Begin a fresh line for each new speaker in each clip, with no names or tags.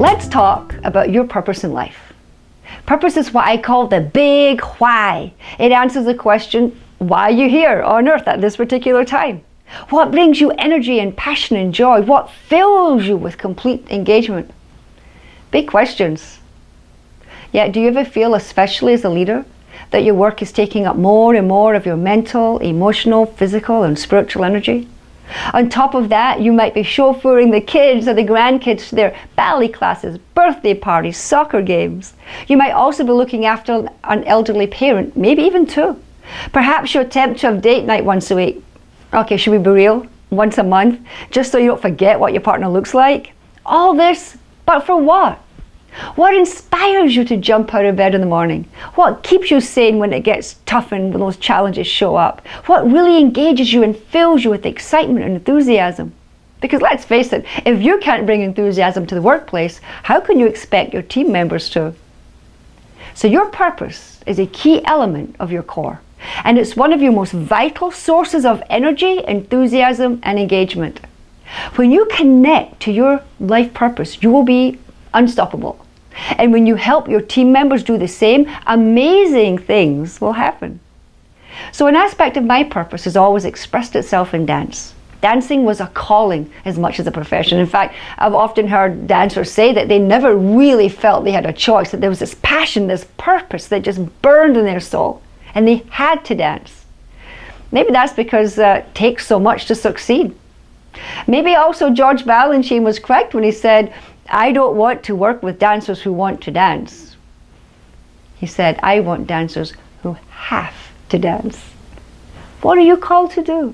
Let's talk about your purpose in life. Purpose is what I call the big why. It answers the question, why are you here on earth at this particular time? What brings you energy and passion and joy? What fills you with complete engagement? Big questions. Yet, do you ever feel, especially as a leader, that your work is taking up more and more of your mental, emotional, physical, and spiritual energy? On top of that, you might be chauffeuring the kids or the grandkids to their ballet classes, birthday parties, soccer games. You might also be looking after an elderly parent, maybe even two. Perhaps you attempt to have date night once a week. Okay, should we be real? Once a month, just so you don't forget what your partner looks like? All this, but for what? What inspires you to jump out of bed in the morning? What keeps you sane when it gets tough and when those challenges show up? What really engages you and fills you with excitement and enthusiasm? Because let's face it, if you can't bring enthusiasm to the workplace, how can you expect your team members to? So your purpose is a key element of your core, and it's one of your most vital sources of energy, enthusiasm, and engagement. When you connect to your life purpose, you will be unstoppable. And when you help your team members do the same, amazing things will happen. So an aspect of my purpose has always expressed itself in dance. Dancing was a calling as much as a profession. In fact, I've often heard dancers say that they never really felt they had a choice, that there was this passion, this purpose that just burned in their soul, and they had to dance. Maybe that's because it takes so much to succeed. Maybe also George Balanchine was correct when he said, I don't want to work with dancers who want to dance. He said, I want dancers who have to dance. What are you called to do?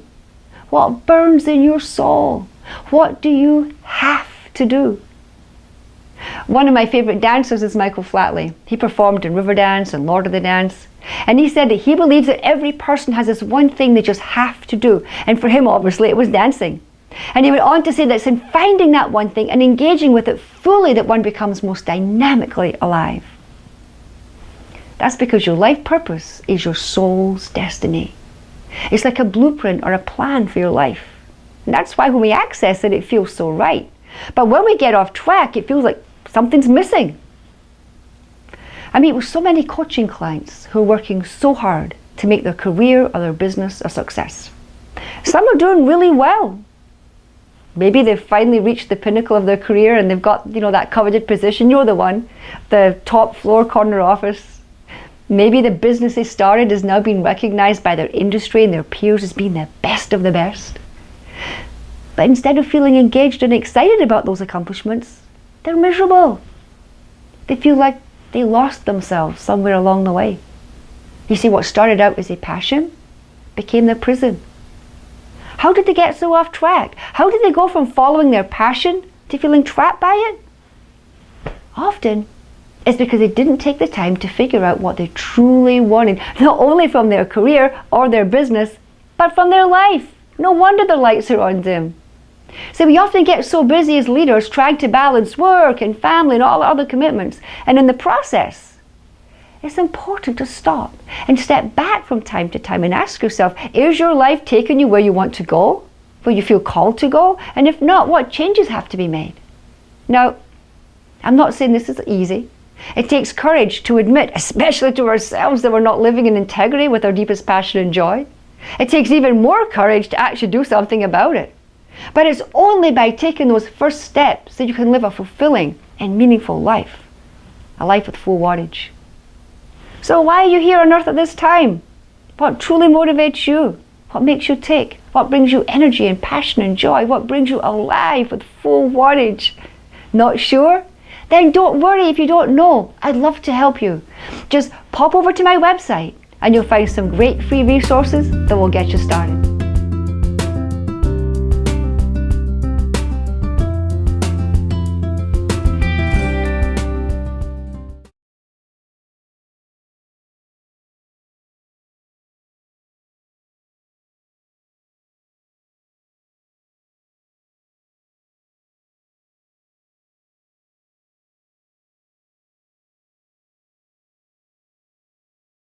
What burns in your soul? What do you have to do? One of my favorite dancers is Michael Flatley. He performed in Riverdance and Lord of the Dance. And he said that he believes that every person has this one thing they just have to do. And for him, obviously, it was dancing. And he went on to say that it's in finding that one thing and engaging with it fully that one becomes most dynamically alive. That's because your life purpose is your soul's destiny. It's like a blueprint or a plan for your life. And that's why when we access it, it feels so right. But when we get off track, it feels like something's missing. I meet with so many coaching clients who are working so hard to make their career or their business a success. Some are doing really well. Maybe they've finally reached the pinnacle of their career and they've got, that coveted position. You're the one, the top floor corner office. Maybe the business they started is now being recognized by their industry and their peers as being the best of the best. But instead of feeling engaged and excited about those accomplishments, they're miserable. They feel like they lost themselves somewhere along the way. You see, what started out as a passion became their prison. How did they get so off track? How did they go from following their passion to feeling trapped by it? Often, it's because they didn't take the time to figure out what they truly wanted, not only from their career or their business, but from their life. No wonder the lights are on dim. So we often get so busy as leaders trying to balance work and family and all other commitments. And in the process, it's important to stop and step back from time to time and ask yourself, is your life taking you where you want to go, where you feel called to go? And if not, what changes have to be made? Now, I'm not saying this is easy. It takes courage to admit, especially to ourselves, that we're not living in integrity with our deepest passion and joy. It takes even more courage to actually do something about it. But it's only by taking those first steps that you can live a fulfilling and meaningful life, a life with full wattage. So why are you here on earth at this time? What truly motivates you? What makes you tick? What brings you energy and passion and joy? What brings you alive with full wattage? Not sure? Then don't worry if you don't know. I'd love to help you. Just pop over to my website and you'll find some great free resources that will get you started.